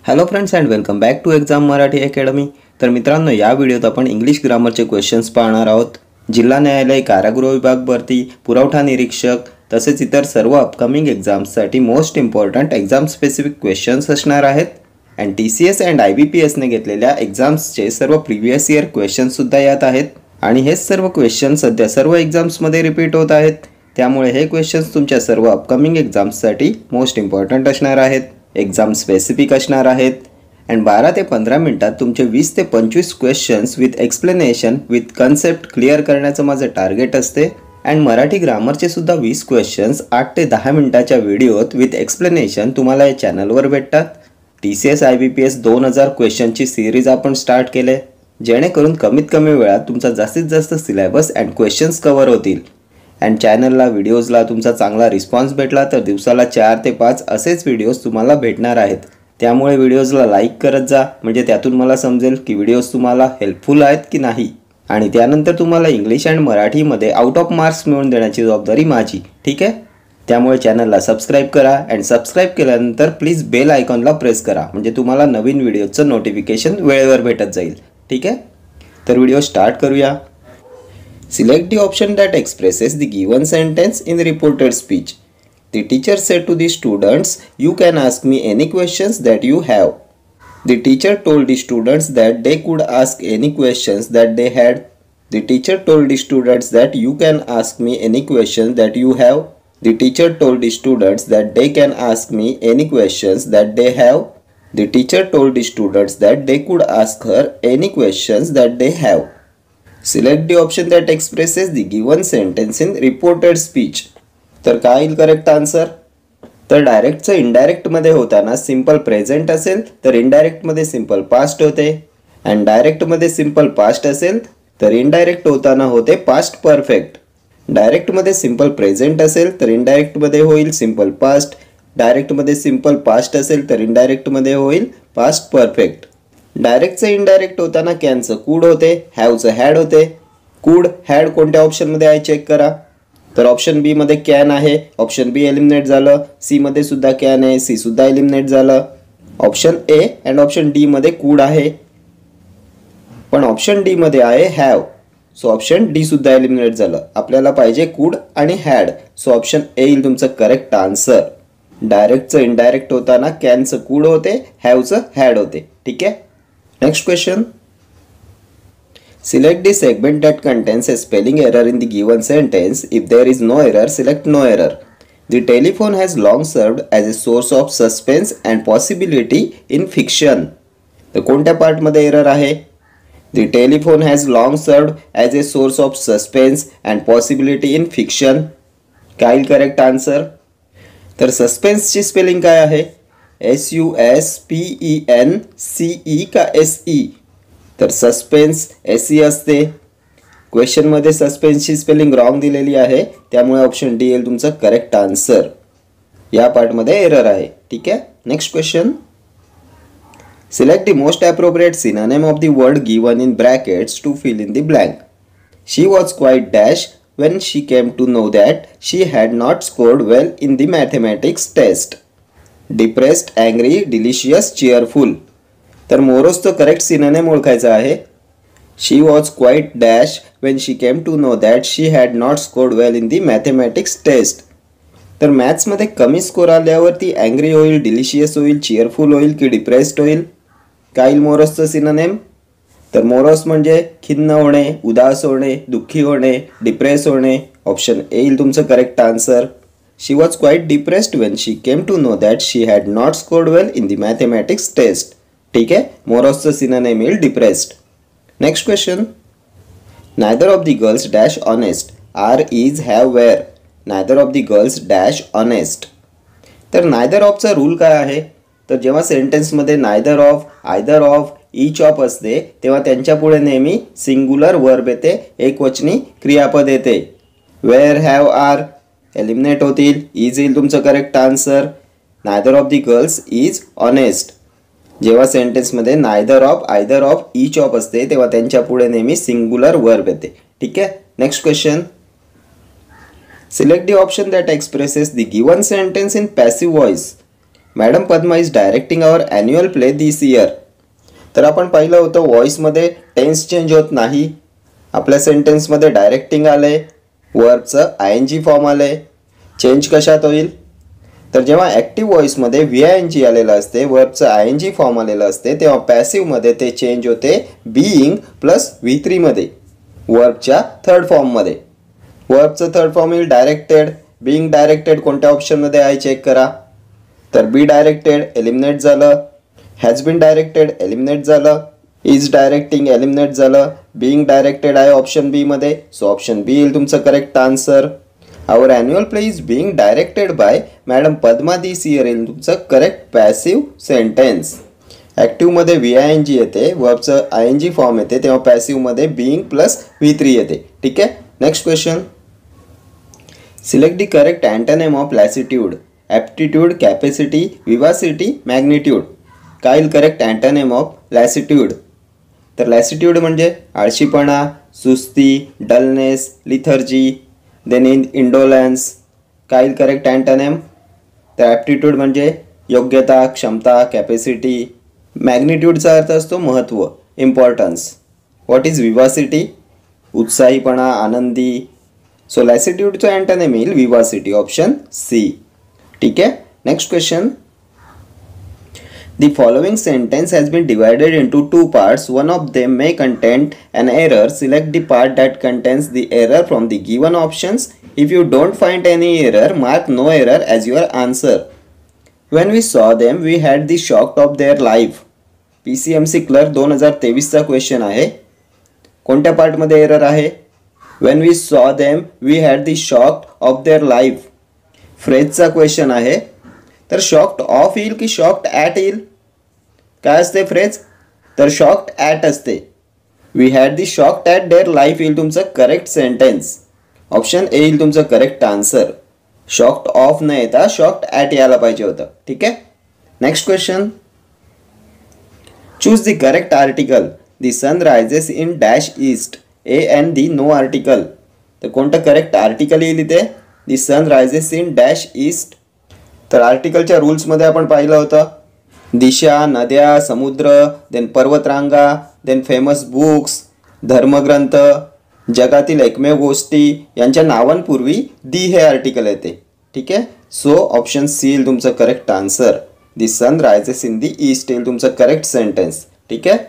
Hello friends and welcome back to exam Marathi academy. तर मित्रांनो, या व्हिडिओत आपण इंग्लिश ग्रामरचे क्वेश्चन्स पाहणार आहोत। जिल्हा न्यायालय, कारागृह विभाग भरती, पुरवठा निरीक्षक तसेच इतर सर्व अपकमिंग एक्झाम्ससाठी most important exam specific questions असणार आहेत। अँड TCS अँड IBPS ने घेतलेल्या एक्झाम्सचे सर्व प्रिव्हियस इयर क्वेश्चन्स सुद्धा यात आहेत आणि हे सर्व क्वेश्चन्स सध्या सर्व एक्झाम्समध्ये रिपीट होत आहेत। त्यामुळे हे क्वेश्चन्स तुमच्या सर्व अपकमिंग एक्झाम्ससाठी मोस्ट इम्पॉर्टंट असणार आहेत, एक्झाम स्पेसिफिक असणार आहेत। अँड 12 ते 15 मिनिटात तुमचे 20 ते 25 questions with explanation with concept clear करण्याचं माझं टार्गेट असते। अँड मराठी ग्रामरचे सुद्धा 20 क्वेश्चन्स 8 ते 10 मिनिटाच्या व्हिडिओत विथ एक्सप्लेनेशन तुम्हाला या चॅनलवर भेटतात। TCS IBPS 2000 क्वेश्चनची सिरीज आपण स्टार्ट केले, जेणेकरून कमीत कमी वेळात तुमचा जास्तीत जास्त सिलेबस अँड क्वेश्चन्स कव्हर होतील। अँड चॅनलला, व्हिडिओजला तुमचा चांगला रिस्पॉन्स भेटला तर दिवसाला 4 ते 5 असेच व्हिडिओज तुम्हाला भेटणार आहेत। त्यामुळे व्हिडिओजला लाईक करत जा, म्हणजे त्यातून मला समजेल की व्हिडिओज तुम्हाला हेल्पफुल आहेत की नाही। आणि त्यानंतर तुम्हाला इंग्लिश अँड मराठीमध्ये आउट ऑफ मार्क्स मिळवून देण्याची जबाबदारी माझी, ठीक आहे। त्यामुळे चॅनलला सबस्क्राईब करा अँड सबस्क्राईब केल्यानंतर प्लीज बेल आयकॉनला प्रेस करा, म्हणजे तुम्हाला नवीन व्हिडिओचं नोटिफिकेशन वेळेवर भेटत जाईल, ठीक आहे। तर व्हिडिओ स्टार्ट करूया। Select the option that expresses the given sentence in the reported speech. The teacher said to the students, "You can ask me any questions that you have." The teacher told the students that they could ask any questions that they had. The teacher told the students that you can ask me any questions that you have. The teacher told the students that they can ask me any questions that they have. The teacher told the students that they could ask her any questions that they have. Select the option that expresses the given sentence in reported speech. तर काय येईल correct answer? तर डायरेक्टचं इनडायरेक्टमध्ये होताना simple present असेल तर इनडायरेक्टमध्ये simple past होते, and डायरेक्टमध्ये simple past असेल तर इनडायरेक्ट होताना होते पास्ट परफेक्ट। डायरेक्टमध्ये सिंपल प्रेझेंट असेल तर इनडायरेक्टमध्ये होईल सिंपल पास्ट, डायरेक्टमध्ये सिंपल पास्ट असेल तर इनडायरेक्टमध्ये होईल पास्ट परफेक्ट। डायरेक्टचं इनडायरेक्ट होताना कॅनचं कूड होते, हॅवचं हॅड होते। कूड हॅड कोणत्या ऑप्शनमध्ये आहे चेक करा। तर ऑप्शन बी मध्ये कॅन आहे, ऑप्शन बी एलिमिनेट झालं। सी मध्ये सुद्धा कॅन आहे, सी सुद्धा एलिमिनेट झालं। Option A and option D मध्ये कूड आहे, पण ऑप्शन डी मध्ये आहे हॅव, सो ऑप्शन डी सुद्धा एलिमिनेट झालं। आपल्याला पाहिजे कूड आणि हॅड, सो ऑप्शन ए येईल तुमचं करेक्ट आन्सर। डायरेक्टचं इनडायरेक्ट होताना कॅनचं कूड होते, हॅवचं हॅड होते, ठीक आहे। Next question. Select the segment that contains a spelling error in the given sentence. If there is no error, select no error. The telephone has long served as a source of suspense and possibility in fiction. तर कोणत्या part मध्ये error आहे? The telephone has long served as a source of suspense and possibility in fiction. काय येईल correct answer? तर सस्पेन्सची spelling काय आहे? SUSPENCE का SE? तर सस्पेन्स SE असते। क्वेश्चन मध्ये सस्पेन्सची स्पेलिंग रॉंग दिलेली आहे, त्यामुळे ऑप्शन डी येईल तुमचं करेक्ट आन्सर। या पार्ट मध्ये एरर आहे, ठीक आहे। Next question. Select the most appropriate synonym of the word given in brackets to fill in the blank. She was quite dash when she came to know that she had not scored well in the mathematics test. Depressed, angry, delicious, cheerful. तर मोरोजचं correct synonym ओळखायचा आहे. She was quite dash when she came to know that she had not scored well in the mathematics test. तर maths मध्ये कमी score आल्यावर ती angry होईल, delicious होईल, चीअरफुल होईल की डिप्रेस्ड होईल? काय येईल मोरोजचं सिनोनिम? तर मोरोस म्हणजे खिन्न होणे, उदास होणे, दुःखी होणे, डिप्रेस होणे। ऑप्शन ए येईल तुमचं correct answer. She was quite depressed when she came to know that she had not scored well in the mathematics test, ठीक आहे। मोरोसचं सिनोनिम येईल depressed. Next question. Neither of the girls dash honest, are is have were. Neither of the girls dash honest. तर neither ऑफचा rule काय आहे? तर जेव्हा सेंटेन्समध्ये neither of, either of, each of असते तेव्हा त्यांच्या पुढे नेहमी सिंगुलर वर्ब येते, एकवचनी क्रियापद येते। वेअर, हॅव, आर एलिमिनेट होतील, इज येईल तुमचं correct answer. Neither of the girls is honest. जेव्हा सेंटेन्समध्ये neither of, either of, each of असते तेव्हा त्यांच्या पुढे नेहमी सिंगुलर वर्ब येते, ठीक आहे। Next question. Select the option that expresses the given sentence in passive voice. Madam Padma is directing our annual play this year. तर आपण पाहिलं होतं व्हॉइसमध्ये टेन्स चेंज होत नाही. आपल्या सेंटेन्समध्ये डायरेक्टिंग आले, वर्बचं ING फॉर्म आले. चेंज कशात होईल? तर जेव्हा ॲक्टिव्ह व्हॉइसमध्ये VING आलेलं असते, वर्बचं ING फॉर्म आलेलं असते, तेव्हा पॅसिव्हमध्ये ते चेंज होते बीइंग प्लस V3 मध्ये, वर्बच्या थर्ड फॉर्ममध्ये. वर्बचं थर्ड फॉर्म येईल डायरेक्टेड. बीइंग डायरेक्टेड कोणत्या ऑप्शनमध्ये आहे चेक करा. तर बी डायरेक्टेड एलिमिनेट झालं, हॅज बीन डायरेक्टेड एलिमिनेट झालं, इज डायरेक्टिंग एलिमिनेट झालं, बीइंग डायरेक्टेड आहे ऑप्शन बी मध्ये. सो ऑप्शन बी येईल तुमचं correct answer. Our annual play is being directed by madam Padma this year येईल तुमचं करेक्ट पॅसिव्ह सेंटेन्स. ॲक्टिव्हमध्ये VING येते, वर्बचं ING फॉर्म येते, तेव्हा पॅसिव्हमध्ये बीइंग प्लस V3 येते. ठीक आहे. Next question. Select the correct antonym of lassitude. Aptitude, capacity, vivacity, magnitude. काय येईल करेक्ट अँटोनिम ऑफ लॅसिट्यूड? तर लॅसिट्यूड म्हणजे आळशीपणा, सुस्ती, डलनेस, लिथर्जी, देन इंडोलन्स. काय येईल करेक्ट अँटोनिम? तर ॲप्टिट्यूड म्हणजे योग्यता, क्षमता, कॅपॅसिटी. मॅग्निट्यूडचा अर्थ असतो महत्त्व, इम्पॉर्टन्स. What is vivacity? उत्साहीपणा, आनंदी. सो लॅसिट्यूडचा अँटोनिम येईल विवासिटी, ऑप्शन सी. ठीक आहे. Next question. The following sentence has been divided into two parts. One of them may contain an error. Select the part that contains the error from the given options. If you don't find any error, mark no error as your answer. When we saw them, we had the shock of their life. PCMC clerk 2023 चा question आहे. कोणत्या पार्टमध्ये error आहे? When we saw them, we had the shock of their life. फ्रेजचा question आहे. तर shocked of येईल की शॉक्ड ॲट येईल? काय असते फ्रेज? तर शॉक्ड ॲट असते. We had the shocked at their life येईल तुमचं करेक्ट सेंटेन्स. ऑप्शन ए येईल तुमचं करेक्ट आन्सर. शॉक्ड ऑफ न येता शॉक्ड ॲट यायला पाहिजे होतं. ठीक आहे. Next question. Choose the correct article. The sun rises in dash east. A an the no article. तर कोणतं करेक्ट आर्टिकल येईल इथे? The sun rises in dash east. तर आर्टिकलच्या रूल्समध्ये आपण पाहिलं होतं दिशा, नद्या, समुद्र, देन पर्वतरांगा, देन फेमस बुक्स, धर्मग्रंथ, जगातील एकमेव गोष्टी यांच्या नावांपूर्वी दी हे आर्टिकल येते. ठीक आहे. सो ऑप्शन सी येईल तुमचं correct answer. The sun rises in the east येईल तुमचं करेक्ट सेंटेन्स. ठीक आहे.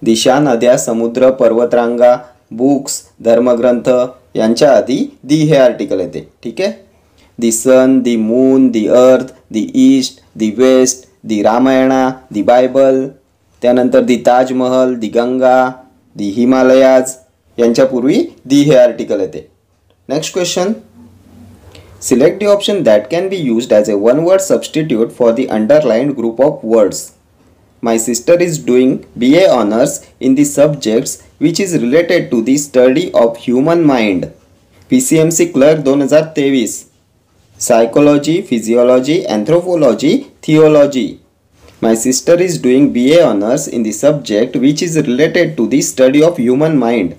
दिशा, नद्या, समुद्र, पर्वतरांगा, बुक्स, धर्मग्रंथ यांच्या आधी दी हे आर्टिकल येते. ठीक आहे. दी सन, दी मून, दी अर्थ, दी ईस्ट, दी वेस्ट, दी रामायणा, दी बायबल, त्यानंतर दी ताजमहल, दी गंगा, दी हिमालयाज यांच्यापूर्वी दी हे आर्टिकल येते. Next question. Select the option that can be used as a one word substitute for the underlined group of words. My sister is doing BA honours in the subjects which is related to the study of human mind. PCMC clerk 2023. Psychology, physiology, anthropology, theology. My sister is doing BA honors in the subject which is related to the study of human mind.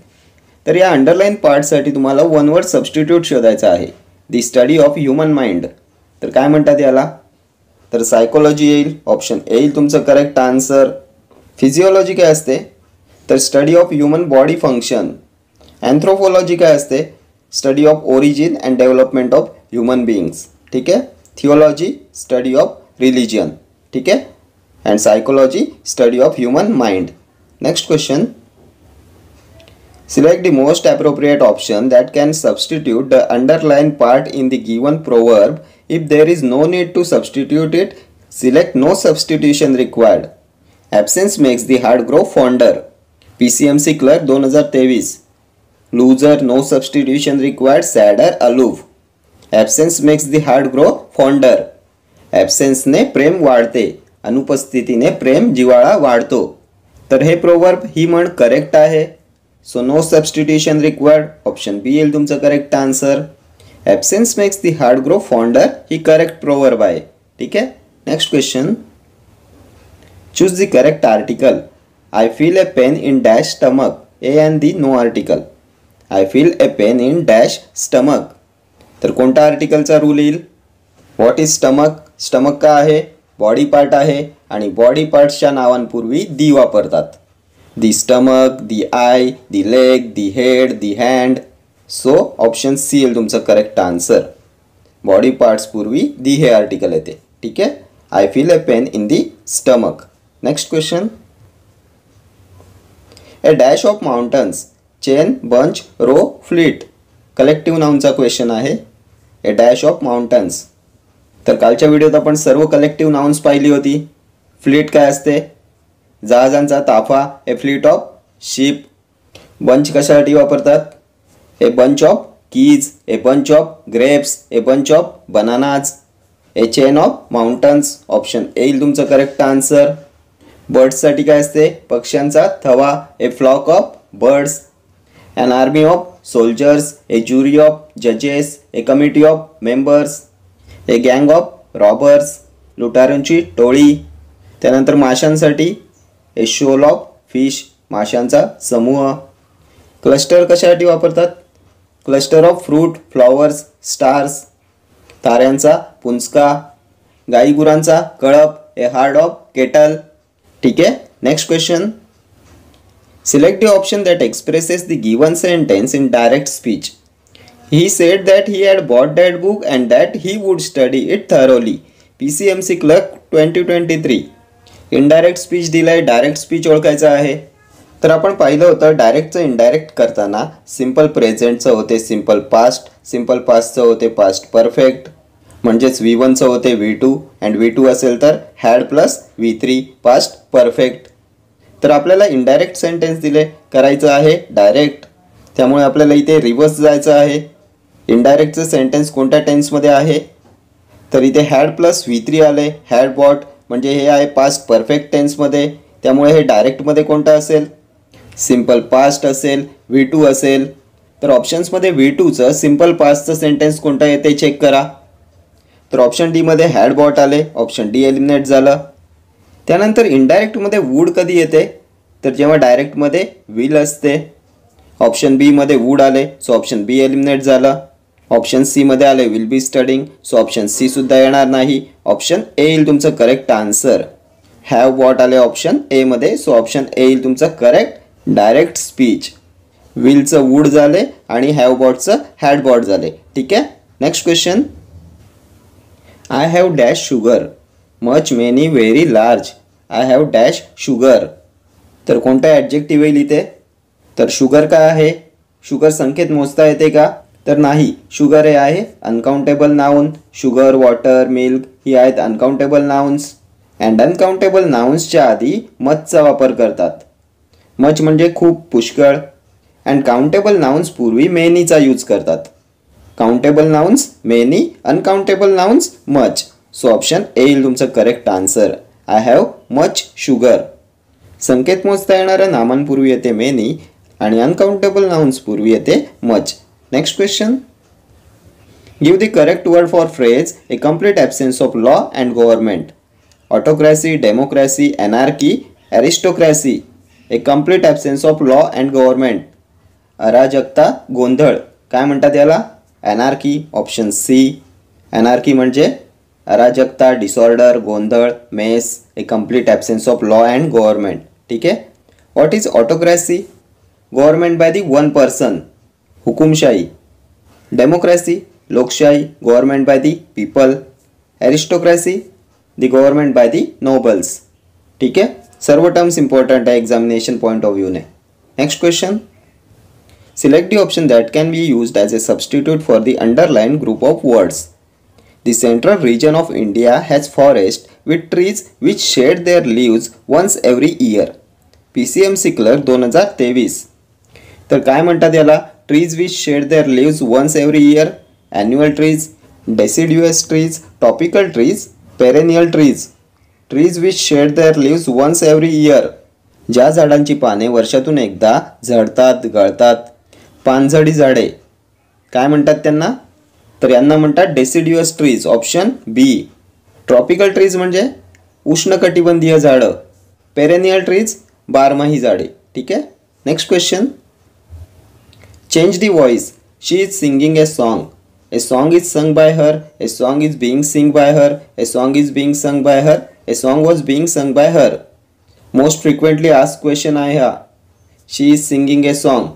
तर या underline पार्टसाठी तुम्हाला one word substitute शोधायचा आहे. दी study of human mind. तर काय म्हणतात याला? तर सायकोलॉजी येईल, ऑप्शन ए येईल तुमचं करेक्ट आन्सर. फिजिओलॉजी काय असते? तर study of human body function. Anthropology काय असते? Study of origin and development of human beings. ठीक आहे. Theology study of religion. ठीक आहे. And psychology study of human mind. Next question. Select the most appropriate option that can substitute the underlined part in the given proverb. If there is no need to substitute it, select no substitution required. Absence makes the heart grow fonder. PCMC clerk 2023. Loser, no substitution required, sadder, aloof. Absence makes the heart grow fonder. Absence ने प्रेम वाढते, अनुपस्थितीने प्रेम जिव्हाळा वाढतो. तर हे proverb ही म्हण correct आहे. So no substitution required, option B येईल तुमचं correct answer. Absence makes the heart grow fonder ही करेक्ट प्रोवर्ब आहे. ठीक आहे. Next question. Choose the correct article. I feel a pain in dash stomach. A an the no article. I feel a pain in dash stomach. तर कोणता आर्टिकलचा rule येईल? What is stomach? Stomach का आहे? Body part आहे आणि body पार्ट्सच्या नावांपूर्वी the वापरतात. The stomach, the eye, the leg, the head, the hand. So option C येईल तुमचं करेक्ट आन्सर. बॉडी पार्ट्स पूर्वी दी हे आर्टिकल येते. ठीक आहे. I feel a pain in the stomach. Next question. A dash of mountains, chain, bunch, row, fleet. Collective नाऊनचा question आहे. A dash of mountains. तर कालच्या व्हिडिओत आपण सर्व कलेक्टिव्ह नाउन्स पाहिली होती. फ्लीट काय असते? जहाजांचा ताफा. A fleet of ship. Bunch कशासाठी वापरतात? A bunch of keys, a bunch of grapes, a bunch of bananas. A chain of mountains. Option A येईल तुमचं करेक्ट आन्सर. बर्ड्ससाठी काय असते? पक्ष्यांचा थवा. A flock of birds. an army of soldiers, a jury of judges, a committee of members, a gang of robbers, लुटारूंची टोळी. त्यानंतर माशांसाठी a shoal of fish, माशांचा समूह. क्लस्टर कशासाठी वापरतात? Cluster of fruit, flowers, stars. ताऱ्यांचा पुंजका. गाईगुरांचा कळप, ए हार्ड ऑफ केटल. ठीक आहे. Next question. Select the option that expresses the given sentence in direct speech. He said that he had bought that book and that he would study it thoroughly. PCMC Clerk 2023. Indirect speech दिलाय, direct speech ओळखायचं आहे. तर आपण पाहिलं होतं डायरेक्टचं indirect करताना simple प्रेझेंटचं होते simple past, simple पास्टचं होते पास्ट परफेक्ट, म्हणजेच V1चं होते V2 अँड V2 असेल तर had plus V3 past perfect. तर आपल्याला इनडायरेक्ट सेंटेन्स दिले, करायचं आहे डायरेक्ट. त्यामुळे आपल्याला इथे रिव्हर्स जायचं आहे. इनडायरेक्टचं सेंटेन्स कोणत्या टेन्समध्ये आहे? तर इथे हॅड प्लस V3 आले. हॅड बॉट म्हणजे हे आहे पास्ट परफेक्ट टेन्समध्ये. त्यामुळे हे डायरेक्टमध्ये कोणतं असेल? सिम्पल पास्ट असेल, V2 असेल. तर ऑप्शन्समध्ये V2चं सिम्पल पास्टचं सेंटेन्स कोणतं येते चेक करा. तर ऑप्शन डीमध्ये हॅड बॉट आले. ऑप्शन डी एलिमिनेट झालं. त्यानंतर इनडायरेक्टमध्ये वूड कधी येते? तर जेव्हा डायरेक्टमध्ये विल असते. ऑप्शन बीमध्ये वूड आले, सो ऑप्शन बी एलिमिनेट झालं. ऑप्शन सीमध्ये आले will be studying, so option C सुद्धा येणार नाही. ऑप्शन ए येईल तुमचं करेक्ट आन्सर. हॅव बॉट आले ऑप्शन एमध्ये, सो ऑप्शन ए येईल तुमचं करेक्ट डायरेक्ट स्पीच. विलचं वूड झाले आणि हॅव बॉटचं हॅड बॉट झाले. ठीक आहे. Next question. I have dash sugar, much, many, very, large. I have dash sugar. तर कोणता ॲडजेक्टिव्ह येईल इथे? तर शुगर काय आहे? शुगर संख्येत मोजता येते का? तर नाही. शुगर हे आहे uncountable noun. Sugar, water, milk ही आहेत अनकाउंटेबल नाउन्स. अँड अनकाउंटेबल नाउन्सच्या आधी मचचा वापर करतात. मच म्हणजे खूप, पुष्कळ. अँड काउंटेबल नाउन्स पूर्वी मेनीचा यूज करतात. Countable nouns many, uncountable nouns much. So option A येईल तुमचं correct answer. I have much sugar. संकेत मोजता येणाऱ्या नामांपूर्वी येते मेनी आणि अनकाउंटेबल नाउन्स पूर्वी येते much. Next question. Give the correct word for phrase a complete absence of law and government. Autocracy, democracy, anarchy, aristocracy. A complete absence of law and government. अराजकता, गोंधळ. काय म्हणतात याला? अनार्की. Option C. अनार्की म्हणजे अराजकता, disorder, गोंधळ, mess. A complete absence of law and government. ठीक आहे. What is autocracy? Government by the one person, हुकुमशाही. डेमोक्रॅसी, लोकशाही, government by the people. Aristocracy, the government by the nobles. ठीक आहे. सर्व टर्म्स इम्पॉर्टंट आहे एक्झामिनेशन पॉईंट ऑफ व्ह्यूने. Next question. Select the option that can be used as a substitute for the underline group of words. The central region of India has forest with trees which shed their leaves once every year. PCMC Clerk 2023. तर काय म्हणतात याला? Trees which shed their leaves once every year. Annual trees, deciduous trees, topical trees, perennial trees. Trees which shed their leaves once every year. ज्या झाडांची पाने वर्षातून एकदा झडतात, गळतात. पानझडी झाडे काय म्हणतात त्यांना? तर यांना म्हणतात डेसिड्युअस ट्रीज. ऑप्शन बी. ट्रॉपिकल ट्रीज म्हणजे उष्णकटिबंधीय झाडं. पेरेनियल ट्रीज बारमाही झाडे. ठीक आहे. Next question. Change the voice. She is singing a song. A song is sung by her. A song is being sung by her. A song is being sung by her. A song was being sung by her. Most frequently asked question आहे हा. शी is singing a song.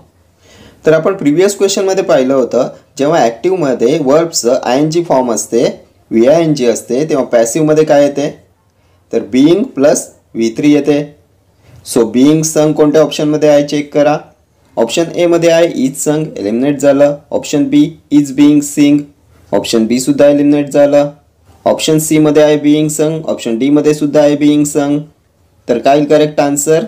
तर आपण previous क्वेश्चनमध्ये पाहिलं होतं, जेव्हा ॲक्टिव्हमध्ये वर्ब्सचं I N G form असते, V I N G असते, तेव्हा पॅसिव्हमध्ये काय येते, तर बीइंग प्लस V3 येते. सो बीइंग संग कोणत्या ऑप्शनमध्ये आहे चेक करा. ऑप्शन ए मध्ये आहे इज संग, एलिमिनेट झालं. Option B is being sing, option B सुद्धा एलिमिनेट झालं. ऑप्शन सी मध्ये आहे बीइंग संग, ऑप्शन डी मध्ये सुद्धा आहे बीइंग संग. तर काय करेक्ट आन्सर,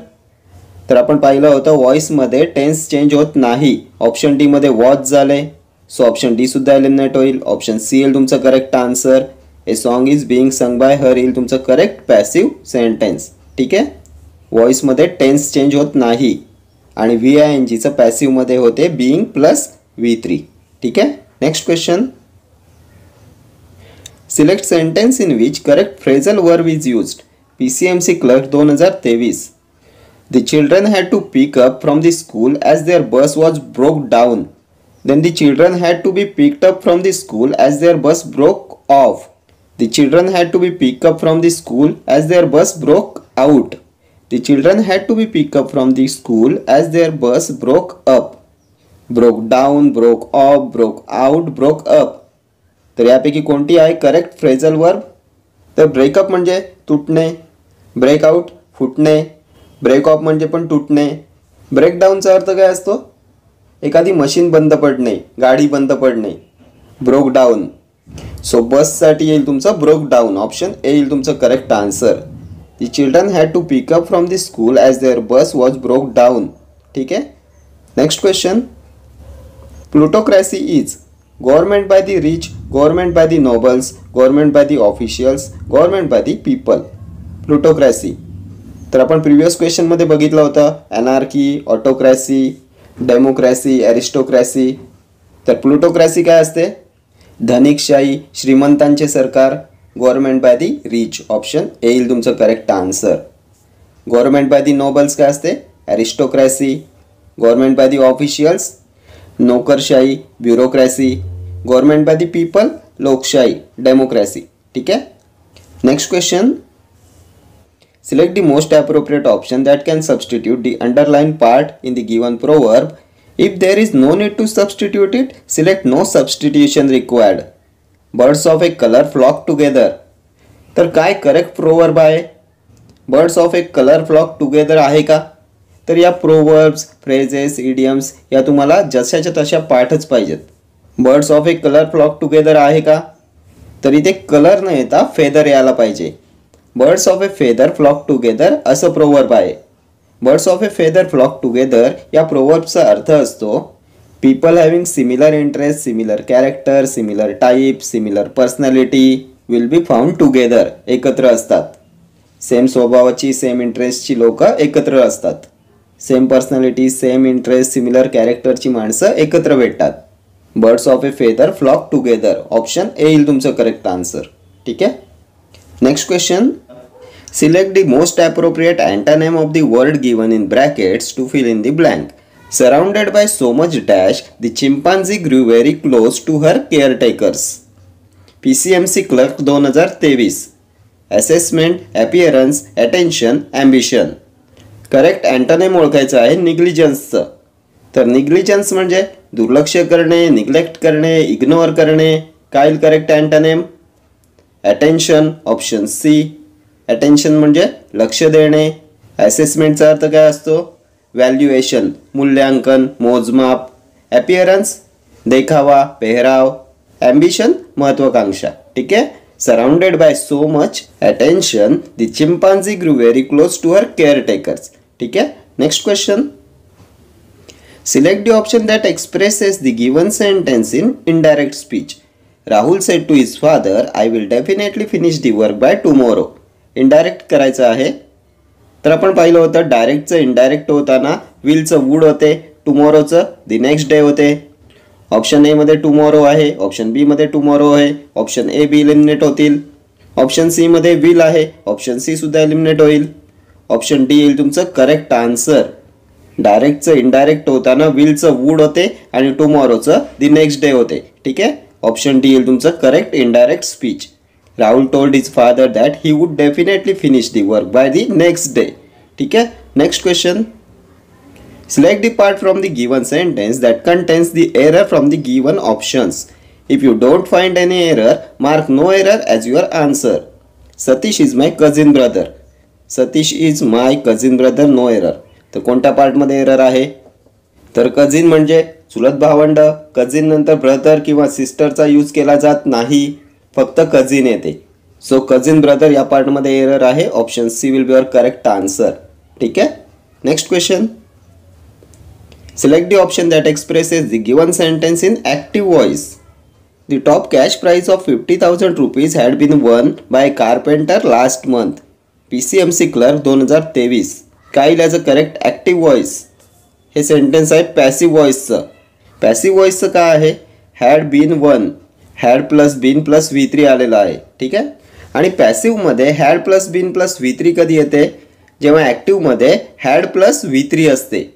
तर आपण पाहिलं होतं व्हॉइसमध्ये टेन्स चेंज होत नाही. ऑप्शन डी मध्ये वॉच झाले. सो ऑप्शन डी सुद्धा एलिमिनेट होईल. ऑप्शन सी येईल तुमचं correct answer. A song is being sung by हर येईल तुमचं करेक्ट पॅसिव्ह सेंटेन्स. ठीक आहे, व्हॉइसमध्ये टेन्स चेंज होत नाही आणि व्ही आय एन जीचं पॅसिव्हमध्ये होते बीइंग प्लस V3. ठीक आहे. Next question. Select sentence in which correct phrasal verb is used. PCMC clerk 2023. The children had to pick up from the school as their bus was broke down. Then the children had to be picked up from the school as their bus broke off. The children had to be picked up from the school as their bus broke out. The children had to be picked up from the school as their bus broke up. Broke down, broke off, broke out, broke up. तर यापैकी कोणती आहे correct phrasal verb. तर breakup म्हणजे तुटणे, breakout फुटणे, break of म्हणजे पण तुटणे. ब्रेकडाऊनचा अर्थ काय असतो, एखादी मशीन बंद पडणे, गाडी बंद पडणे. Broke down. सो बससाठी येईल तुमचं ब्रोक डाऊन. ऑप्शन ए येईल तुमचं correct answer. The children had to pick up from the school as their bus was broke down. ठीक आहे. Next question. Plutocracy is government by the rich, government by the nobles, government by the officials, government by the people. Plutocracy. तर आपण previous क्वेश्चनमध्ये बघितलं होतं anarchy, ऑटोक्रॅसी, democracy, ॲरिस्टोक्रॅसी. तर प्लुटोक्रॅसी काय असते, धनिकशाही, श्रीमंतांचे सरकार. Government by the rich. Option A येईल तुमचं correct answer. Government by the nobles काय असते, ॲरिस्टोक्रॅसी. गव्हर्नमेंट बाय दी ऑफिशियल्स, नोकरशाही, ब्युरोक्रॅसी. गव्हर्नमेंट बाय दी पीपल, लोकशाही, डेमोक्रॅसी. ठीक आहे. Next question. Select the most appropriate option that can substitute the underlined part in the given proverb. If there is no need to substitute it, select no substitution required. Birds of a color flock together. तर काय correct proverb आहे, birds of a colour flock together आहे का. तर या proverbs, phrases, idioms या तुम्हाला जशाच्या तशा पाठच पाहिजेत. Birds of a colour flock together आहे का, तर इथे कलर न येता फेदर यायला पाहिजे. Birds of a feather flock together असं प्रोवर्ब आहे. Birds of a feather flock together या प्रोवर्बचा अर्थ असतो people having similar interest, similar character, similar type, similar personality will be found together. एकत्र असतात. सेम स्वभावाची, सेम इंटरेस्टची लोक एकत्र असतात. Same personality, same interest, similar कॅरेक्टरची माणसं एकत्र भेटतात. Birds of a feather flock together. Option A येईल तुमचं करेक्ट आन्सर. ठीक आहे. Next question. Select the most appropriate antonym of the word given in brackets to fill in the blank. Surrounded by so much dash, the chimpanzee grew very close to her caretakers. PCMC clerk 2023. Assessment, appearance, attention, ambition. Correct antonym ओळखायचं आहे निग्लिजन्सचं. तर negligence म्हणजे दुर्लक्ष करणे, neglect करणे, ignore करणे. काय correct antonym, attention. Option C. Attention म्हणजे लक्ष देणे. असेसमेंटचा अर्थ काय असतो, व्हॅल्युएशन, मूल्यांकन, मोजमाप. ॲपिअरन्स देखावा, पेहराव. ॲम्बिशन महत्वाकांक्षा. ठीक आहे. Surrounded by so much attention the chimpanzee grew very close to her caretakers. ठीक आहे. Next question. Select the option that expresses the given sentence in indirect speech. Rahul said to his father, I will definitely finish the work by tomorrow. Indirect करायचं आहे. तर आपण पाहिलं होतं डायरेक्टचं indirect होताना विलचं wood होते, टुमॉरोचं द नेक्स्ट डे होते. Option A मध्ये टुमॉरो आहे, ऑप्शन बी मध्ये टुमॉरो आहे. ऑप्शन ए बी एलिमिनेट होतील. ऑप्शन सी मध्ये विल आहे, ऑप्शन सी सुद्धा एलिमिनेट होईल. ऑप्शन डी येईल तुमचं करेक्ट आन्सर. डायरेक्टचं इनडायरेक्ट होताना विलचं वूड होते आणि टुमॉरोचं द नेक्स्ट डे होते. ठीक आहे. ऑप्शन डी येईल तुमचं correct indirect speech. Rahul told his father that he would definitely finish the work by the next day. ठीक आहे. Next question. Select the part from the given sentence that contains the error from the given options. If you don't find any error, mark no error as your answer. Satish is my cousin brother. Satish is my cousin brother, no error. तर कोणत्या पार्टमध्ये error आहे? तर cousin म्हणजे चुलत भावंड. Cousin नंतर brother किंवा सिस्टरचा यूज केला जात नाही, फक्त कझिन येते. सो कझिन ब्रदर या पार्टमध्ये एरर आहे. Option C will be your correct answer. ठीक आहे. Next question. Select the option that expresses the given sentence in active voice. The top cash prize of 50,000 rupees had been won by a carpenter last month. PCMC clerk 2023. काय येईल as a correct active voice? हे sentence आहे passive व्हॉइसचं. Passive व्हॉइसचं काय आहे? Had been won. Had plus been plus V3 आलेलं आहे. ठीक आहे. आणि पॅसिव्हमध्ये had plus been plus V3 कधी येते? जेव्हा ॲक्टिव्हमध्ये हॅड प्लस V3 असते.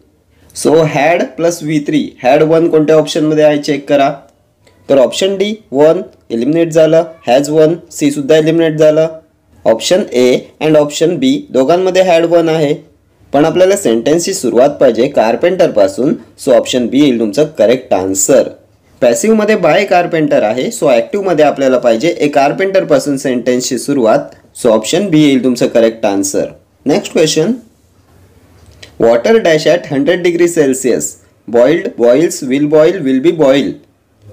So had plus V3. Had won कोणत्या ऑप्शनमध्ये आहे चेक करा. तर ऑप्शन डी वन एलिमिनेट झालं. हॅज वन सी सुद्धा एलिमिनेट झालं. ऑप्शन ए अँड ऑप्शन बी दोघांमध्ये हॅड वन आहे. पण आपल्याला सेंटेन्सची सुरुवात पाहिजे कारपेंटरपासून. सो ऑप्शन बी येईल तुमचं करेक्ट आन्सर. पॅसिव्हमध्ये बाय कारपेंटर आहे. सो ॲक्टिव्हमध्ये आपल्याला पाहिजे ए कारपेंटरपासून सेंटेन्सची सुरुवात. सो ऑप्शन बी येईल तुमचं correct answer. Next question. Water dash at 100 degrees Celsius. Boiled, boils, will be boiled.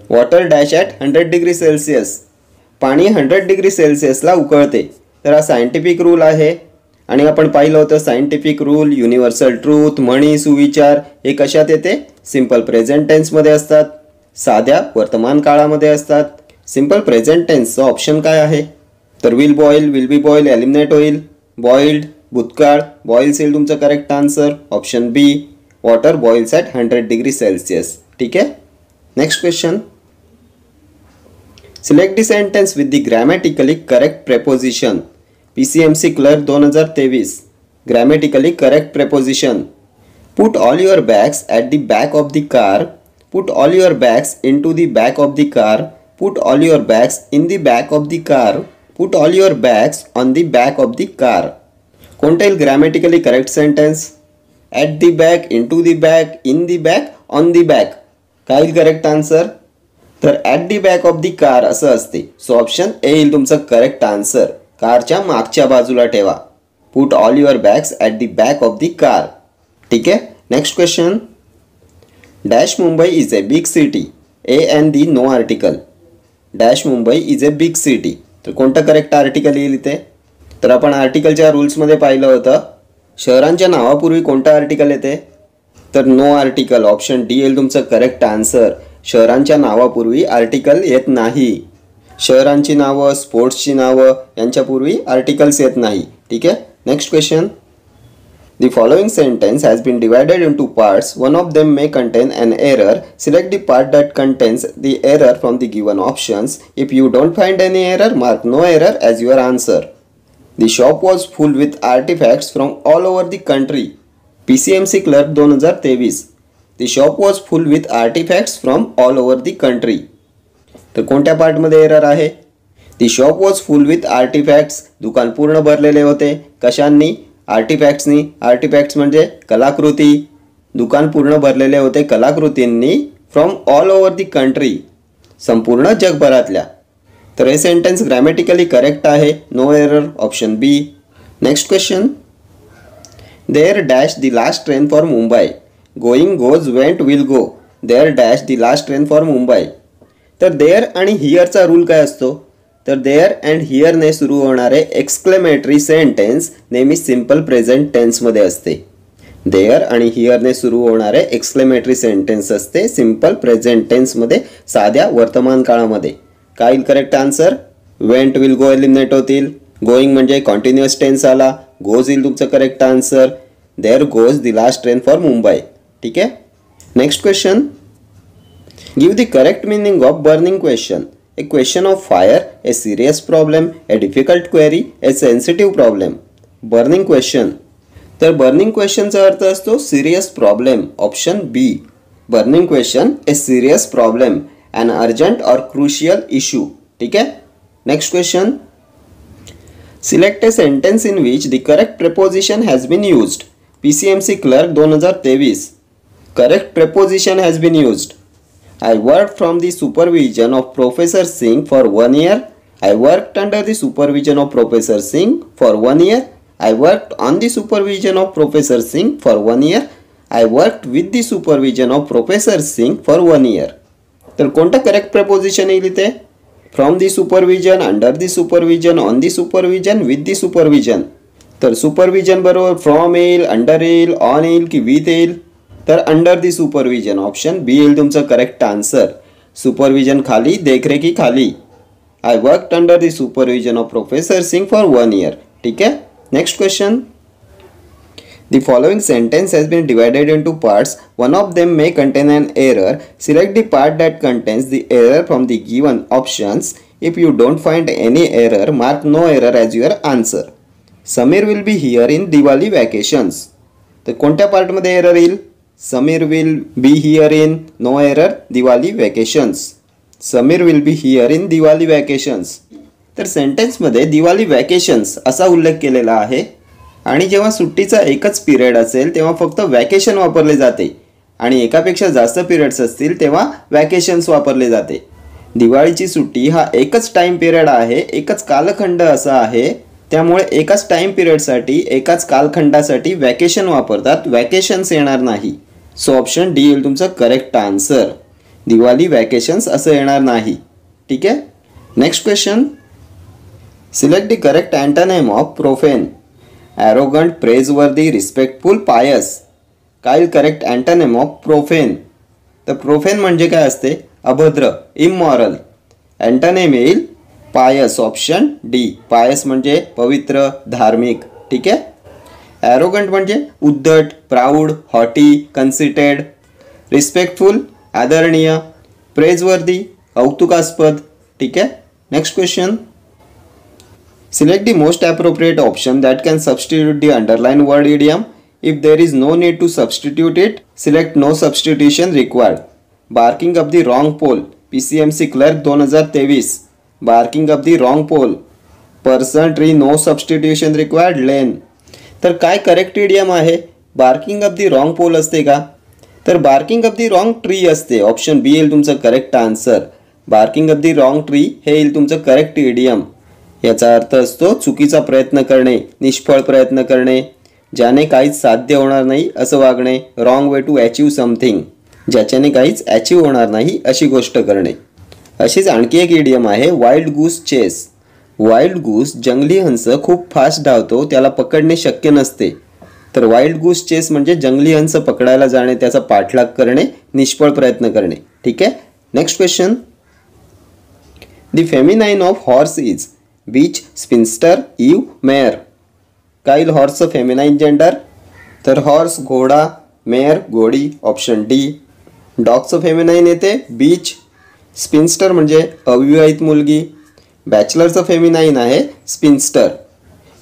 Water dash at 100 degrees Celsius. पाणी 100 डिग्री सेल्सिअसला उकळते. तर हा सायंटिफिक रूल आहे. आणि आपण पाहिलं होतं सायंटिफिक रूल, युनिव्हर्सल ट्रूथ, म्हणी, सुविचार हे कशात येते? सिम्पल प्रेझेंट टेन्समध्ये असतात, साध्या वर्तमान काळामध्ये असतात. सिम्पल प्रेझेंट टेन्सचं ऑप्शन काय आहे? तर विल बी बॉईल एलिमिनेट होईल. बॉइल्ड भूतकाळ बॉइल्स येईल तुमचं correct answer. Option B water boils at 100 degree Celsius. ठीक आहे. Next question. Select the sentence with the grammatically correct preposition. PCMC clerk 2023. Grammatically correct preposition. Put all your bags at the back of the car. Put all your bags into the back of the car. Put all your bags in the back of the car. Put all your bags on the back of the car. कोणता येईल grammatically correct sentence? At the back, into the back, in the back, on the back. काय येईल correct answer? तर at the back of the car असं असते. So option A येईल तुमचं correct answer. कारच्या मागच्या बाजूला ठेवा. Put all your bags at the back of the car. ठीक आहे. Next question. Dash Mumbai is a big city. A and the no article. Dash Mumbai is a big city. तर कोणतं करेक्ट आर्टिकल येईल इथे? तर आपण आर्टिकलच्या रूल्समध्ये पाहिलं होतं शहरांच्या नावापूर्वी कोणतं आर्टिकल येते? तर नो आर्टिकल. ऑप्शन डी येईल तुमचं करेक्ट आन्सर. शहरांच्या नावापूर्वी आर्टिकल येत नाही. शहरांची नावं, स्पोर्ट्सची नावं यांच्यापूर्वी आर्टिकल्स येत नाही. ठीक आहे. Next question. The following sentence has been divided into parts. One of them may contain an error. Select the part that contains the error from the given options. If you don't find any error, mark no error as your answer. The shop was full with artifacts from all over the country. PCMC clerk 2023. The shop was full with artifacts from all over the country. तर कोणत्या पार्टमध्ये error आहे? The shop was full with artifacts. दुकान पूर्ण भरलेले होते. कशांनी? आर्टिफॅक्ट्सनी. Artefacts म्हणजे कलाकृती. दुकान पूर्ण भरलेले होते कलाकृतींनी. From all over the country. संपूर्ण जगभरातल्या. तर हे सेंटेन्स ग्रॅमॅटिकली करेक्ट आहे. No error. Option B. Next question. There dash the last train for Mumbai. Going, goes, went, will go. There dash the last train for Mumbai. तर there आणि हिअरचा rule काय असतो? तर देअर अँड हिअरने सुरू होणारे एक्सक्लेमेटरी सेंटेन्स नेहमी सिम्पल प्रेझेंट टेन्समध्ये असते. देअर आणि हिअरने सुरू होणारे एक्सक्लेमेटरी सेंटेन्स असते सिम्पल प्रेझेंट टेन्समध्ये, साध्या वर्तमान काळामध्ये. काय येईल correct answer? Went, will go eliminate होतील. गोईंग म्हणजे कॉन्टिन्युअस टेन्स आला. गोज येईल तुमचं correct answer. There goes the last train for Mumbai. ठीक आहे. Next question. Give the correct meaning of burning question. A question of fire, a serious problem, a difficult query, a sensitive problem. Burning question. तर burning क्वेश्चनचा अर्थ असतो serious problem. Option B. Burning question a serious problem an urgent or crucial issue. ठीक है. Next question. Select a sentence in which the correct preposition has been used. PCMC Clerk 2023. Correct preposition has been used. I worked from the supervision of Professor Singh for 1 year. I worked under the supervision of Professor Singh for 1 year. I worked on the supervision of Professor Singh for 1 year. I worked with the supervision of Professor Singh for 1 year. तर कोणतं correct preposition येईल इथे? From the supervision, under the supervision, on the supervision, with the supervision. तर supervision बरोबर from येईल, under येईल, on येईल की विथ येईल? तर under the supervision option B येईल तुमचं करेक्ट आन्सर. सुपरविजन खाली, देखरेखी खाली. I worked under the supervision of professor sing for 1 year. ठीक है. Next question. The following sentence has been divided into parts. One of them may contain an error. Select the part that contains the error from the given options. If you don't find any error, mark no error as your answer. Samir will be here in Diwali vacations. तर कोणत्या पार्टमध्ये error येईल? Samir will be here in no error Diwali vacations. Samir will be here in Diwali vacations. तर सेंटेन्समध्ये दिवाळी वॅकेशन्स असा उल्लेख केलेला आहे आणि जेव्हा सुट्टीचा एकच पिरियड असेल तेव्हा फक्त वॅकेशन वापरले जाते आणि एकापेक्षा जास्त पिरियड्स असतील तेव्हा वॅकेशन्स वापरले जाते. दिवाळीची सुट्टी हा एकच टाइम पिरियड आहे, एकच कालखंड असा आहे, त्यामुळे एकाच टाइम पिरियडसाठी एकाच कालखंडासाठी वॅकेशन वापरतात, वॅकेशन्स येणार नाही. सो ऑप्शन डी येईल तुमचं करेक्ट आन्सर. दिवाळी वॅकेशन्स असं येणार नाही. ठीक आहे. Next question. Select the correct antonym of profane. Arrogant, प्रेजवर्दी, respectful, पायस. काय करेक्ट अँटोनिम ऑफ प्रोफेन? तर प्रोफेन म्हणजे काय असते? अभद्र, इमॉरल. अँटोनिम येईल पायस, ऑप्शन डी. पायस म्हणजे पवित्र, धार्मिक. ठीक आहे. ॲरोगंट म्हणजे उद्धट, प्राऊड, हॉटी, कन्सिटेड. रिस्पेक्टफुल आदरणीय. प्रेजवर्दी कौतुकास्पद. ठीक आहे. Next question. Select the most appropriate option that can substitute the underlined word idiom. If there is no need to substitute it, select no substitution required. Barking up the wrong pole. PCMC Clerk 2023. Barking up the wrong pole. Person, tree, no substitution required. Lane. तर काय correct idiom आहे? Barking up the wrong pole असते का? तर barking up the wrong tree असते. Option B येईल तुमचं correct answer. Barking up the wrong tree हे येईल तुमचं करेक्ट इडियम. याचा अर्थ असतो चुकीचा प्रयत्न करणे, निष्फळ प्रयत्न करणे, ज्याने काहीच साध्य होणार नाही असं वागणे. Wrong way to achieve something, ज्याच्याने काहीच अचीव होणार नाही अशी गोष्ट करणे. अशीच आणखी एक इडियम आहे wild goose chase. Wild goose जंगली हंस खूप फास्ट धावतो, त्याला पकडणे शक्य नसते. तर वाईल्ड गूस चेस म्हणजे जंगली हंस पकडायला जाणे, त्याचा पाठलाग करणे, निष्फळ प्रयत्न करणे. ठीक आहे. Next question. The feminine of horse is bitch, spinster, ewe, mare. काय हॉर्सचं फेमिनाइन जेंडर? तर हॉर्स घोडा, मेयर घोडी, ऑप्शन डी. डॉगचं फेमिनाइन येते बीच. स्पिन्स्टर म्हणजे अविवाहित मुलगी. बॅचलरचं फेमिनाइन आहे स्पिन्स्टर.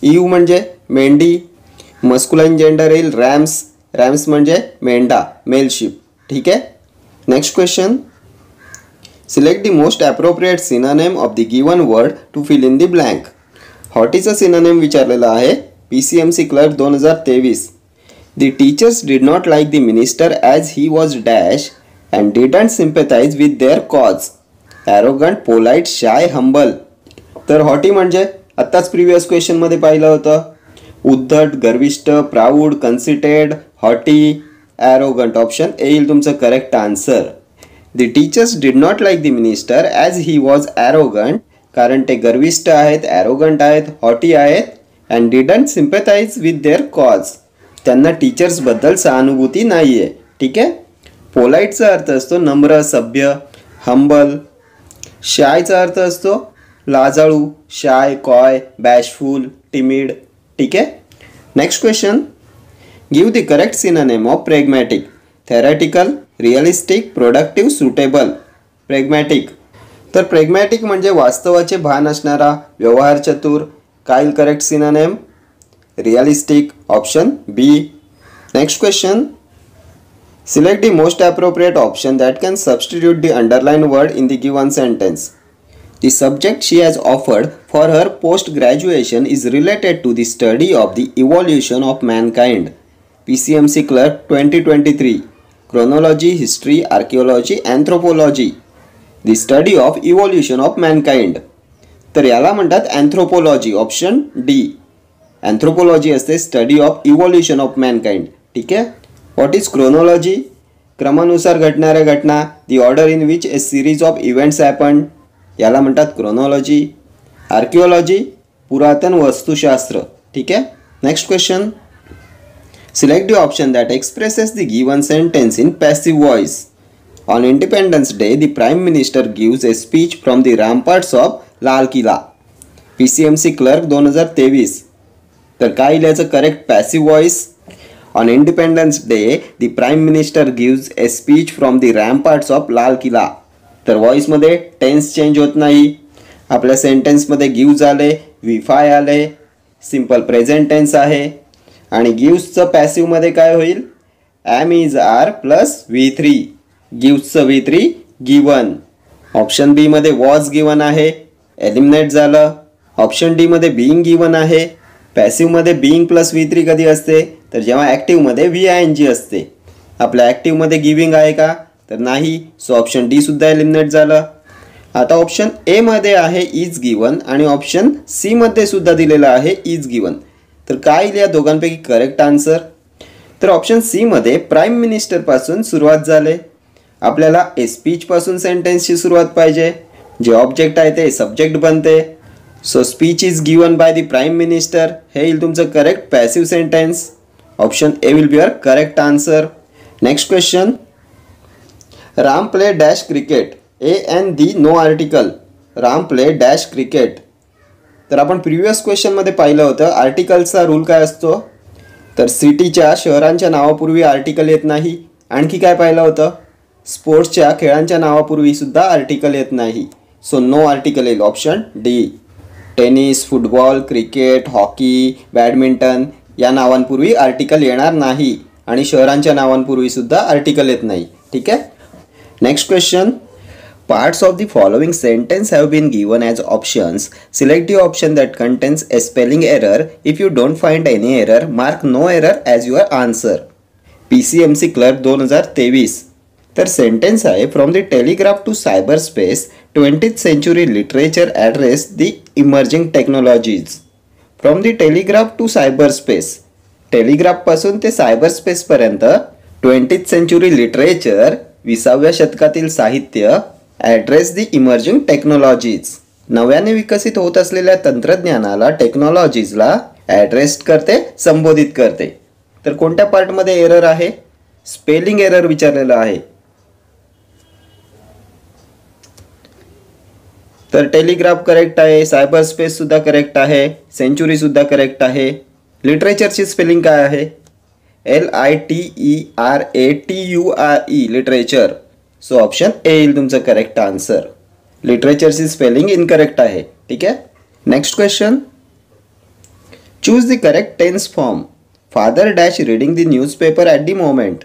ईव म्हणजे मेंढी. मस्कुलाइन जेंडर येईल रॅम्स. रॅम्स म्हणजे मेंढा, मेल शीप. ठीक आहे. Next question. Select the most appropriate synonym of the given word to fill in the blank. हॉटीचा synonym विचारलेला आहे. PCMC Clerk 2023. The teachers did not like the minister as he was dash and didn't sympathize with their cause. Arrogant, polite, shy, humble. तर haughty म्हणजे आत्ताच previous question मध्ये पाहिलं होतं. उद्धट, गर्विष्ठ, proud, conceited, haughty, arrogant. Option A येईल तुमचं correct answer. The teachers did not like the minister as he was arrogant. कारण ते गर्विष्ठ आहेत, ॲरोगंट आहेत, हॉटी आहेत. and didn't sympathize with their cause. त्यांना टीचर्सबद्दल सहानुभूती नाही आहे. ठीक आहे. पोलाईटचा अर्थ असतो नम्र, सभ्य, हंबल. शायचा अर्थ असतो लाजाळू, शाय, कॉय, बॅशफुल, टिमिड. ठीक आहे. Next question. Give the correct synonym of pragmatic. Theoretical, realistic, productive, suitable. Pragmatic. तर प्रेग्मॅटिक म्हणजे वास्तवाचे भान असणारा, व्यवहार चतुर. काय correct synonym? Realistic, option B. Next question. Select the most appropriate option that can substitute the underlined word in the given sentence. The subject she has offered for her post-graduation is related to the study of the evolution of mankind. PCMC Clerk 2023. Chronology, History, Archaeology, Anthropology. The study of evolution of mankind. तर याला म्हणतात अँथ्रोपोलॉजी. Option D. Anthropology असते study of evolution of mankind. ठीक आहे. What is chronology? क्रमानुसार घडणाऱ्या घटना. The order in which a series of events happen. याला म्हणतात क्रोनॉलॉजी. आर्किओलॉजी पुरातन वस्तुशास्त्र. ठीक आहे. Next question. Select the option that expresses the given sentence in passive voice. On independence day the prime minister gives a speech from the ramparts of Lal Qila. PCMC clerk 2023. तर काय येईल याचं correct passive voice? On independence day the prime minister gives a speech from the ramparts of Lal Qila. तर व्हॉइसमध्ये tense change होत नाही. आपल्या सेंटेन्समध्ये gives आले, V5 आले, सिम्पल प्रेझेंट टेन्स आहे. आणि गिव्सचं पॅसिव्हमध्ये काय होईल? Am is are plus V3. गिव्सचं V3 गिवन. ऑप्शन बी मध्ये वॉज गिवन आहे, एलिमिनेट झालं. ऑप्शन डी मध्ये बीइंग गिवन आहे. पॅसिव्हमध्ये बीइंग प्लस V3 कधी असते? तर जेव्हा ॲक्टिव्हमध्ये VING असते. आपल्या ॲक्टिव्हमध्ये गिविंग आहे का? तर नाही. सो ऑप्शन डी सुद्धा एलिमिनेट झालं. आता ऑप्शन ए मध्ये आहे इज गिवन आणि ऑप्शन सी मध्ये सुद्धा दिलेलं आहे इज गिवन. तर काय येईल या दोघांपैकी करेक्ट आन्सर? तर ऑप्शन सी मध्ये प्राईम मिनिस्टर पासून सुरुवात झाले. आपल्याला ए स्पीच पासून सेंटेन्सची सुरुवात पाहिजे. जे ऑब्जेक्ट आहे ते सब्जेक्ट बनते. So speech is given by the prime minister. हे येईल तुमचं correct passive sentence. Option A will be your correct answer. Next question. Ram play dash cricket. A an the no article. Ram play dash cricket. तर आपण previous क्वेश्चनमध्ये पाहिलं होतं आर्टिकलचा rule काय असतो. तर सिटीच्या शहरांच्या नावापूर्वी आर्टिकल येत नाही. आणखी काय पाहिलं होतं? स्पोर्ट्सच्या खेळांच्या नावापूर्वी सुद्धा आर्टिकल येत नाही. सो नो आर्टिकल येईल. Option D. Tennis, football, cricket, hockey, badminton या नावांपूर्वी आर्टिकल येणार नाही. आणि शहरांच्या नावांपूर्वी सुद्धा आर्टिकल येत नाही. ठीक आहे. Next question. Parts of the following sentence have been given as options. Select the option that contains a spelling error. If you don't find any error, mark no error as your answer. PCMC Clerk 2023. तर sentence आहे from the telegraph to cyber space 20th century literature address the emerging technologies. From the telegraph to cyber space. टेलिग्राफपासून ते cyber स्पेसपर्यंत 20th century literature 20व्या शतकातील साहित्य address दी emerging technologies. नव्याने विकसित होत असलेल्या तंत्रज्ञानाला टेक्नॉलॉजीजला ॲड्रेस करते, संबोधित करते. तर कोणत्या पार्टमध्ये एरर आहे? स्पेलिंग एरर विचारलेलं आहे. तर टेलिग्राफ करेक्ट आहे, सायबर स्पेस सुद्धा करेक्ट आहे, सेंचुरी सुद्धा करेक्ट आहे. लिटरेचरची स्पेलिंग काय आहे? LITERATURE literature. So option A येईल तुमचं करेक्ट आन्सर. लिटरेचरची स्पेलिंग इनकरेक्ट आहे. ठीक आहे. Next question. Choose the correct tense form. Father dash reading the newspaper at the moment.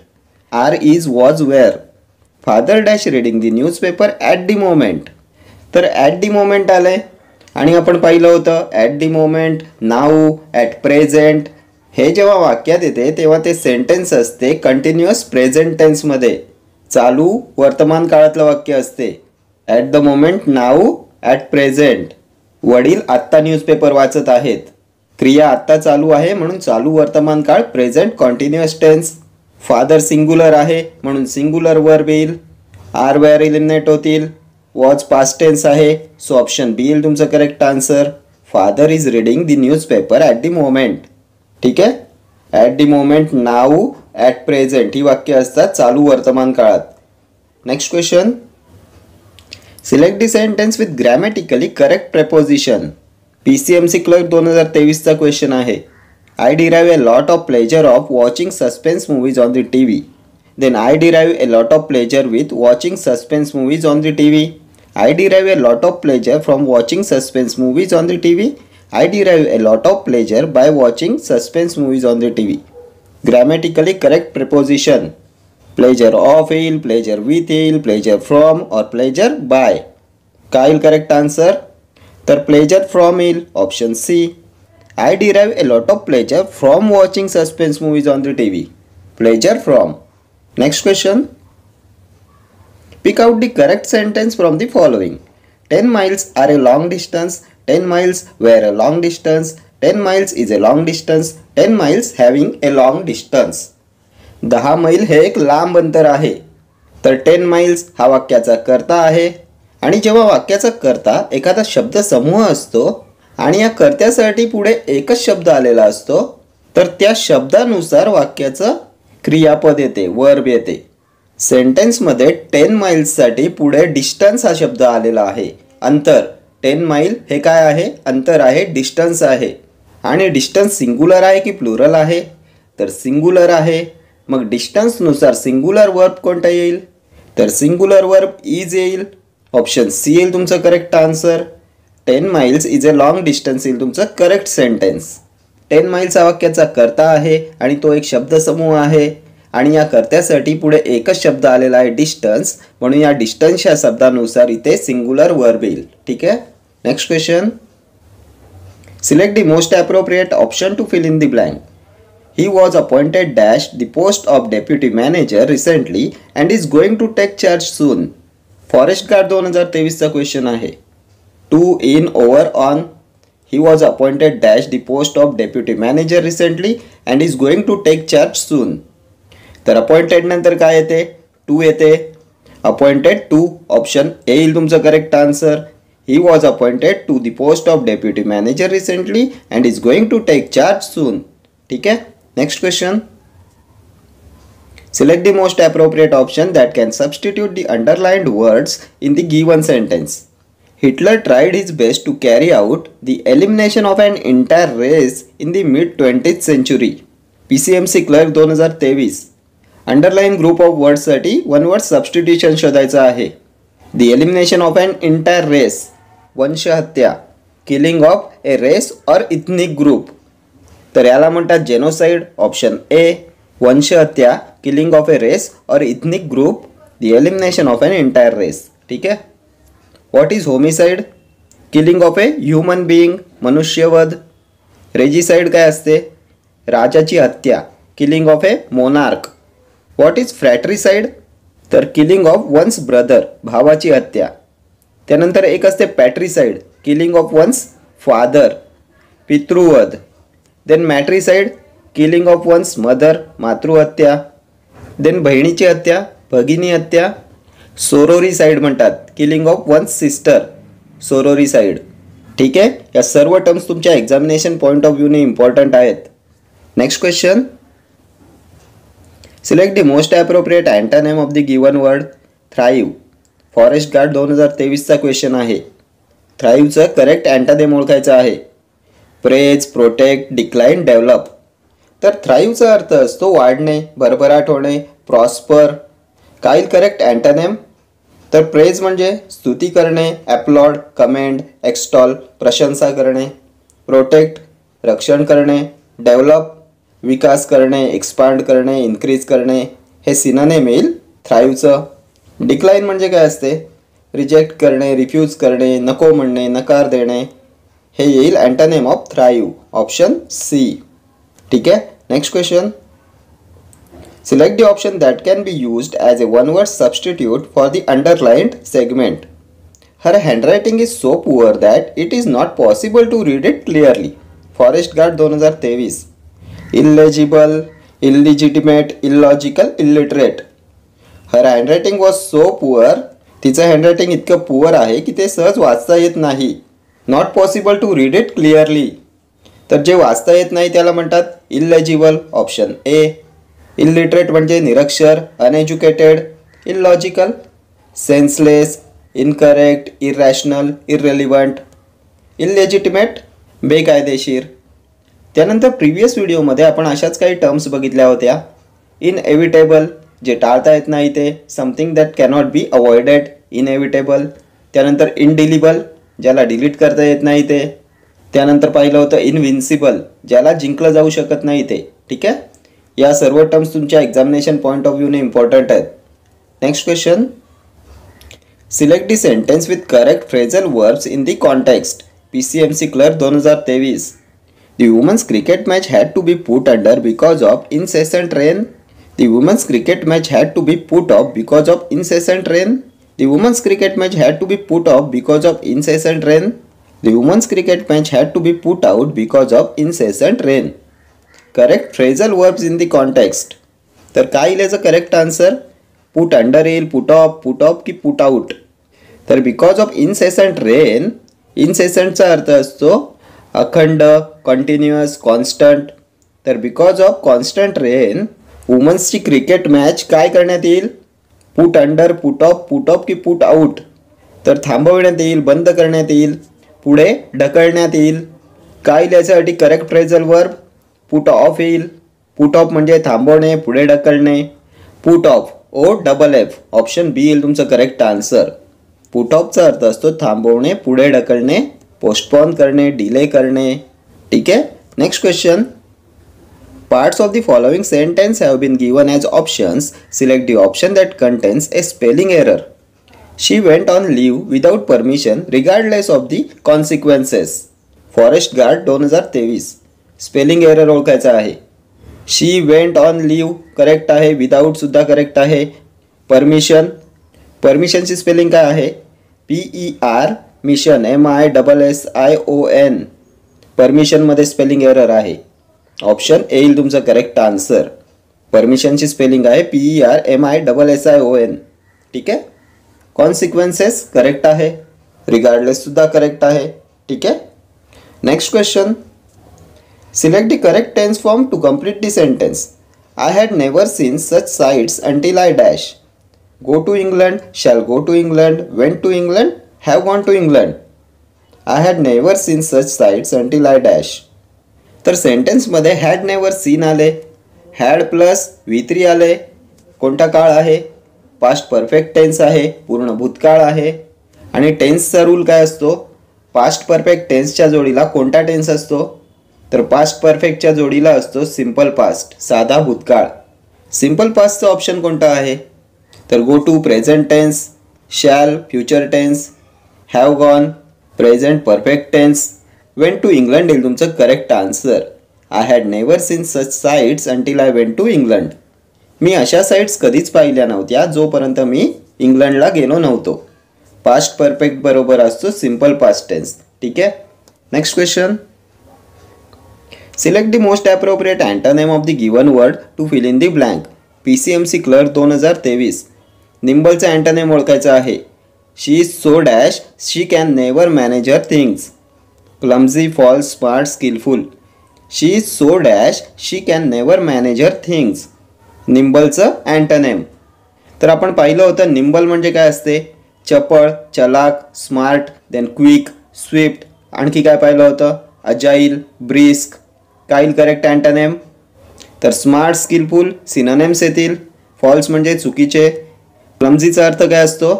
Are is was were. Father dash reading the newspaper at the moment. तर at the moment आलंय आणि आपण पाहिलं होतं at the moment, now, at present. हे जेव्हा वाक्यात येते तेव्हा ते सेंटेन्स असते कंटिन्युअस प्रेझेंट टेन्समध्ये. चालू वर्तमान काळातलं वाक्य असते. At the moment, now, at present. वडील आत्ता न्यूजपेपर वाचत आहेत. क्रिया आत्ता चालू आहे म्हणून चालू वर्तमान काळ present continuous tense. Father singular आहे म्हणून सिंग्युलर वर्ब येईल. आर वेअर इलिमिनेट होतील. वॉज पास्ट टेन्स आहे. सो ऑप्शन बी येईल तुमचं correct answer. Father is reading the newspaper at the moment. ठीक आहे. At the moment, now, at present ही वाक्य असतात चालू वर्तमान काळात. Next question. Select the sentence with grammatically correct preposition. PCMC clerk 2023चा क्वेश्चन आहे. I derive a lot of pleasure of watching suspense movies on the TV. Then I derive a lot of pleasure with watching suspense movies on the TV. I derive a lot of pleasure from watching suspense movies on the TV. I derive a lot of pleasure by watching suspense movies on the TV. Grammatically correct preposition. Pleasure of येईल, pleasure with येईल, pleasure from और pleasure by. काय येईल correct answer? तर pleasure from येईल, option C. I derive a lot of pleasure from watching suspense movies on the TV. Pleasure from. Next question. Pick out the correct sentence from the following. 10 miles are a long distance. 10 miles were a long distance. 10 miles is a long distance. 10 miles having a long distance. 10 मैल हे एक लांब अंतर आहे. तर 10 miles हा वाक्याचा कर्ता आहे. आणि जेव्हा वाक्याचा कर्ता एखादा शब्द समूह असतो आणि या कर्त्यासाठी पुढे एकच शब्द आलेला असतो, तर त्या शब्दानुसार वाक्याचं क्रियापद येते, वर्ब येते. सेंटेन्समध्ये 10 माइल्ससाठी पुढे डिस्टन्स हा शब्द आलेला आहे. अंतर. 10 माइल हे काय आहे? अंतर आहे, डिस्टन्स आहे. आणि डिस्टन्स सिंग्युलर आहे की प्लुरल आहे? तर सिंग्युलर आहे. मग डिस्टन्सनुसार सिंग्युलर वर्ब कोणता येईल? तर सिंग्युलर वर्ब इज येईल, ऑप्शन सी येईल तुमचं correct answer. 10 miles is a long distance येईल तुमचं करेक्ट सेंटेन्स. 10 माइल्स हा वाक्याचा कर्ता आहे आणि तो एक शब्दसमूह आहे आणि या कर्त्यासाठी पुढे एकच शब्द आलेला आहे, डिस्टन्स. म्हणून या डिस्टन्स या शब्दानुसार इथे सिंग्युलर वर्ब येईल. ठीक आहे. Next question. Select the most appropriate option to fill in the blank. He was appointed dash the post of deputy manager recently and is going to take charge soon. Forest guard 2023चा question आहे. To, in, over, on. He was appointed dash the post of deputy manager recently and is going to take charge soon. तर appointed नंतर काय येते? To येते. Appointed to, option A येईल तुमचं correct answer. He was appointed to the post of deputy manager recently and is going to take charge soon. ठीक आहे. Next question. Select the most appropriate option that can substitute the underlined words in the given sentence. Hitler tried his best to carry out the elimination of an entire race in the mid-20th century. PCMC clerk 2023. Underline group of वर्ड्ससाठी one word substitution शोधायचं आहे. The elimination of an entire race, वंशहत्या. Killing of a race or ethnic group, तर याला म्हणतात genocide, option A. वंशहत्या, killing of a race or ethnic group, the elimination of an entire race. ठीक आहे. What is homicide? Killing of a human being, मनुष्यवध. Regicide काय असते? राजाची हत्या, killing of a monarch. What is फ्रॅट्रिसाइड? तर killing of once brother, भावाची हत्या. त्यानंतर एक असते patricide, killing of one's father, पितृवध. Then matricide, killing of one's mother, मातृहत्या. देन बहिणीची हत्या, भगिनी हत्या. सोरोरीसाइड म्हणतात, killing of one's sister, sororicide. ठीक आहे. या सर्व टर्म्स तुमच्या एक्झामिनेशन पॉईंट ऑफ व्ह्यूने इम्पॉर्टंट आहेत. Next question. Select the most appropriate antonym of the given word. Thrive. Forest guard 2023चा क्वेश्चन आहे. थ्राईव्हचं करेक्ट अँटोनिम ओळखायचं आहे. Praise, protect, decline, develop. तर थ्राईव्हचा अर्थ असतो वाढणे, भरभराट होणे, प्रॉस्पर. काय करेक्ट अँटोनिम? तर प्रेज म्हणजे स्तुती करणे, ॲप्लॉड, कमेंड, एक्स्टॉल, प्रशंसा करणे. प्रोटेक्ट, रक्षण करणे. डेव्हलप, विकास करणे, एक्सपांड करणे, इन्क्रीज करणे. हे सिनोनिम येईल थ्राईव्हचं. डिक्लाइन म्हणजे काय असते? रिजेक्ट करणे, रिफ्यूज करणे, नको म्हणणे, नकार देणे. हे येईल antonym of thrive, option C. ठीक आहे. Next question. Select the option that can be used as a one-word substitute for the underlined segment. Her handwriting is so poor that it is not possible to read it clearly. Forest Guard 2023. Illegible, illegitimate, illogical, illiterate. Her handwriting was so poor. तिचं handwriting इतकं poor आहे की ते सहज वाचता येत नाही. Not possible to read it clearly. तर जे वाचता येत नाही त्याला म्हणतात इल्लेजिबल, ऑप्शन ए. इलिटरेट म्हणजे निरक्षर, uneducated. Illogical, senseless, incorrect, irrational, irrelevant. Illegitimate, बेकायदेशीर. त्यानंतर प्रिव्हियस व्हिडिओमध्ये आपण अशाच काही टर्म्स बघितल्या होत्या. इनएव्हिटेबल, जे टाळता येत नाही ते. Something that cannot be avoided, inevitable. त्यानंतर इनडिलिबल, ज्याला डिलीट करता येत नाही ते. त्यानंतर पाहिलं होतं इनविन्सिबल, ज्याला जिंकलं जाऊ शकत नाही ते. ठीक आहे. या सर्व टर्म्स तुमच्या एक्झामिनेशन पॉइंट ऑफ व्ह्यूने इम्पॉर्टंट आहेत. Next question, select the sentence with correct phrasal verbs in the context. PCMC clerk 2023. The women's cricket match had to be put under because of incessant rain. The women's cricket match had to be put off because of incessant rain. The women's cricket match had to be put off because of incessant rain. The women's cricket match had to be put out because of incessant rain. Correct phrasal verbs in the context. तर काय येईल याचा correct answer? Put under येईल, put off की put out. तर because of incessant rain, इनसेसंटचा अर्थ असतो अखंड, कंटिन्युअस, कॉन्स्टंट. तर बिकॉज ऑफ कॉन्स्टंट रेन वुमन्सची क्रिकेट मॅच काय करण्यात येईल? पुट अंडर, पुट ऑफ की पुट आउट. तर थांबवण्यात येईल, बंद करण्यात येईल, पुढे ढकलण्यात येईल. काय येईल याच्यासाठी correct phrasal verb? Put off येईल. पुट ऑफ म्हणजे थांबवणे, पुढे ढकलणे. Put off, OFF, option B येईल तुमचं करेक्ट आन्सर. पुट ऑफचा अर्थ असतो थांबवणे, पुढे ढकलणे, पोस्टपोन करणे, डिले करणे. ठीक आहे. Next question, parts of the following sentence have been given as options. Select the option that contains a spelling error. She went on leave without permission regardless of the consequences. Forest guard 2023. Spelling error ओळखायचा आहे. She went on leave correct आहे, without सुद्धा correct आहे. परमिशनची spelling काय आहे? PER mission, MISSION. परमिशनमध्ये spelling error आहे. ऑप्शन ए येईल तुमचं करेक्ट आन्सर. परमिशनची स्पेलिंग आहे PER MISSION. ठीक आहे. कॉन्सिक्वेन्सेस करेक्ट आहे, रिगार्डलेस सुद्धा करेक्ट आहे. ठीक आहे. Next question, select the correct tense form to complete the sentence. I had never seen such sights until I dash. Go to England, shall go to England, went to England, have gone to England. I had never seen such sights until I dash. तर सेंटेन्समध्ये had never seen आले, had plus V3 आले. कोणता काळ आहे? Past perfect tense आहे, पूर्ण भूतकाळ आहे. आणि टेन्सचा रूल काय असतो? पास्ट परफेक्ट टेन्सच्या जोडीला कोणता टेन्स असतो? तर पास्ट परफेक्टच्या जोडीला असतो सिम्पल पास्ट, साधा भूतकाळ. सिम्पल पास्टचा ऑप्शन कोणता आहे? तर go to present tense, shall future tense, have gone present perfect tense, went to England येईल तुमचं correct answer. I had never seen such sights until I went to England. मी अशा sights कधीच पाहिल्या नव्हत्या जोपर्यंत मी इंग्लंडला गेलो नव्हतो. पास्ट परफेक्ट बरोबर असतो सिम्पल पास्ट टेन्स. ठीक आहे. Next question, select the most appropriate antonym of the given word to fill in the blank. PCMC clerk 2023. निम्बलचा अँटोनिम ओळखायचा आहे. She is so dash, she can never manage her things. Clumsy, false, smart, skilful. She is so dash, she can never manage her things. निम्बलचं antonym. तर आपण पाहिलं होतं nimble म्हणजे काय असते? चपळ, चलाक, स्मार्ट, देन क्विक, स्विफ्ट. आणखी काय पाहिलं होतं? Agile, brisk. काय येईल करेक्ट अँटोनिम? तर स्मार्ट, स्किलफुल सिनोनिम्स येतील. फॉल्स म्हणजे चुकीचे. क्लमझीचा अर्थ काय असतो?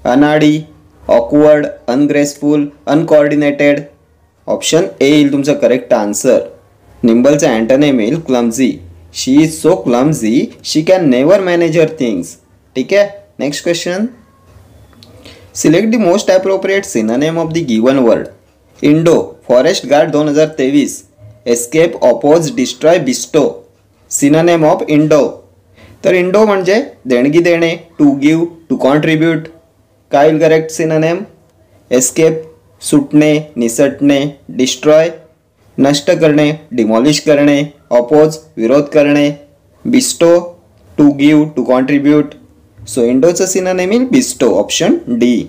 अनाडी, ऑकवर्ड, अनग्रेसफुल, अनकॉर्डिनेटेड. ऑप्शन ए येईल तुमचं करेक्ट आन्सर. निम्बलचा अँटोनिम येईल clumsy. She is so clumsy, she can never manage her things. ठीक आहे. Next question, select the most appropriate synonym of the given word. Endow, forest guard 2023. Escape, oppose, destroy, bestow. Synonym of endow. तर endow म्हणजे देणगी देणे, to give, to contribute. काय येईल correct synonym? Escape सुटणे, निसटणे, डिस्ट्रॉय नष्ट करणे, डिमॉलिश करणे, ऑपोज विरोध करणे, bestow to give, to contribute. So इंडोचं synonym येईल bestow. Option D.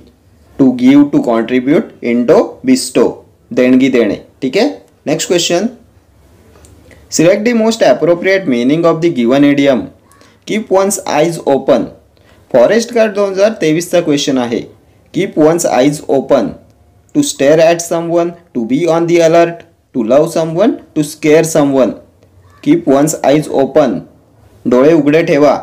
To give, to contribute, endow, bestow देणगी देणे. ठीक आहे. Next question, select the most appropriate meaning of the given idiom. Keep one's eyes open. Forest guard 2023चा question आहे. Keep one's eyes open. To stare at someone, to be on the alert, to love someone, to scare someone. Keep one's eyes open. डोळे उघडे ठेवा.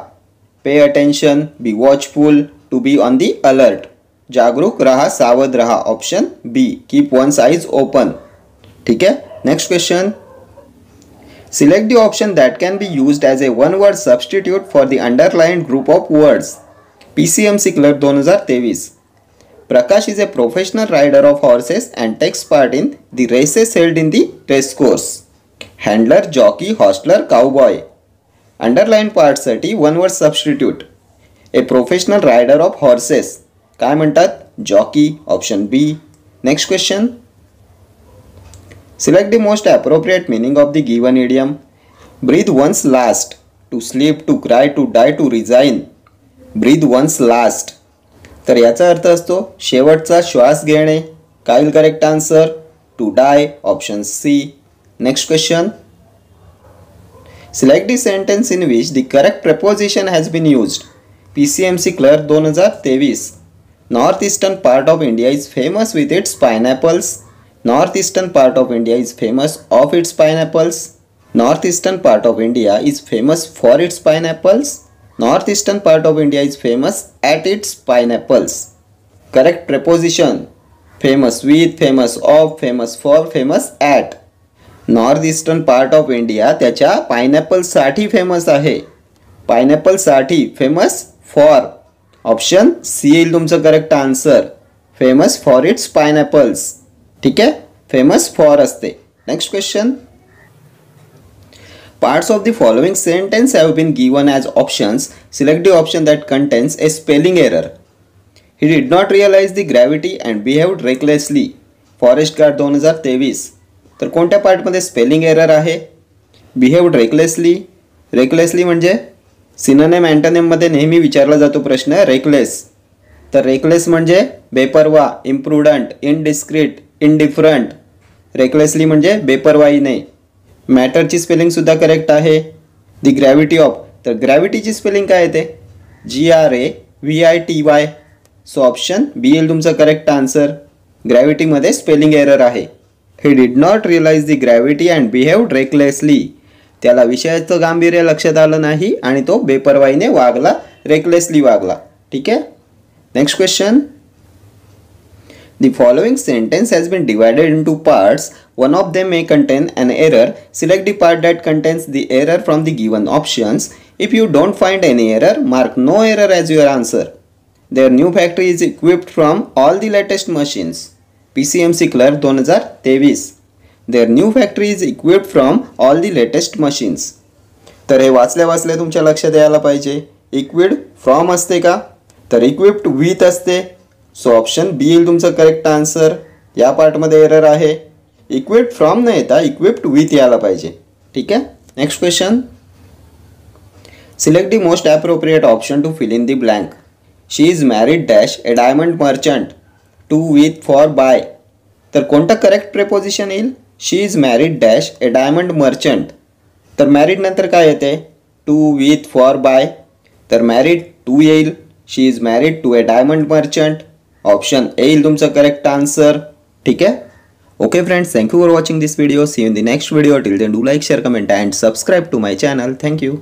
Pay attention, be watchful, to be on the alert. जागरूक रहा, सावध रहा. Option B. Keep one's eyes open. ठीक आहे. Next question, Select the option that can be used as a one-word substitute for the underlined group of words. PCMC Clerk 2023. Prakash is a professional rider of horses and takes part in the races held in the race course. Handler, jockey, hostler, cowboy. Underlined पार्टसाठी one word substitute. A professional rider of horses. काय म्हणतात? Jockey. Option B. Next question. Select the most appropriate meaning of the given idiom. Breathe once last. To sleep, to cry, to die, to resign. Breathe once last. तर याचा अर्थ असतो शेवटचा श्वास घेणे. काय will correct answer? To die. Option C. Next question. Select the sentence in which the correct preposition has been used. PCMC Clerk 2023. North eastern part of India is famous with its pineapples. Northeastern part of India is famous of its pineapples. Northeastern part of India is famous for its pineapples. Northeastern part of India is famous at its pineapples. Correct preposition. Famous with, famous of, famous for, famous at. Northeastern part of India त्याच्या pineapple साठी famous आहे. Pineapple साठी famous for. Option C येईल तुमचं correct answer. Famous for its pineapples. ठीक आहे, famous for असते. Next question. Parts of the following sentence have been given as options. Select the option that contains a spelling error. He did not realize the gravity and behaved recklessly. Forest Guard 2023. तर कोणत्या पार्टमध्ये spelling error आहे? Behaved recklessly. Recklessly म्हणजे synonym अँटोनिममध्ये नेहमी विचारला जातो प्रश्न reckless. तर रेकलेस म्हणजे बेपरवा, इम्प्रुडंट, इनडिस्क्रीट, इनडिफरंट. रेकलेसली म्हणजे बेपरवाईने. मॅटरची स्पेलिंग सुद्धा करेक्ट आहे. दी ग्रॅव्हिटी ऑफ. तर ग्रॅव्हिटीची स्पेलिंग काय येते? GRAVITY. सो ऑप्शन बी येईल तुमचं करेक्ट आन्सर. ग्रॅव्हिटीमध्ये स्पेलिंग एरर आहे. He did not realise the gravity and behaved recklessly. त्याला विषयाचं गांभीर्य लक्षात आलं नाही आणि तो बेपरवाईने वागला, रेकलेसली वागला. ठीक आहे. Next question. The following sentence has been divided into parts. One of them may contain an error. Select the part that contains the error from the given options. If you don't find any error, mark no error as your answer. Their new factory is equipped from all the latest machines. PCMC Clerk 2023. Their new factory is equipped from all the latest machines. तर हे वाचल्या तुमच्या लक्षात यायला पाहिजे. Equipped from असते का? तर इक्विप्ड विथ असते. सो ऑप्शन बी येईल तुमचं करेक्ट आन्सर. या पार्टमध्ये एरर आहे. इक्विप्ड फ्रॉम न येता इक्विप्ड विथ यायला पाहिजे. ठीक आहे. Next question. Select the most appropriate option to fill in the blank. She is married dash a diamond merchant to with for by. तर कोणतं करेक्ट प्रेपोजिशन येईल? She is married dash a diamond merchant. तर married नंतर काय येते? To with for by. तर married to येईल. She is married to a diamond merchant. Option A येईल तुमचं करेक्ट आन्सर. ठीक आहे. Okay friends, thank you for watching this video. See you in the next video. Till then do like, share, comment and subscribe to my channel. Thank you.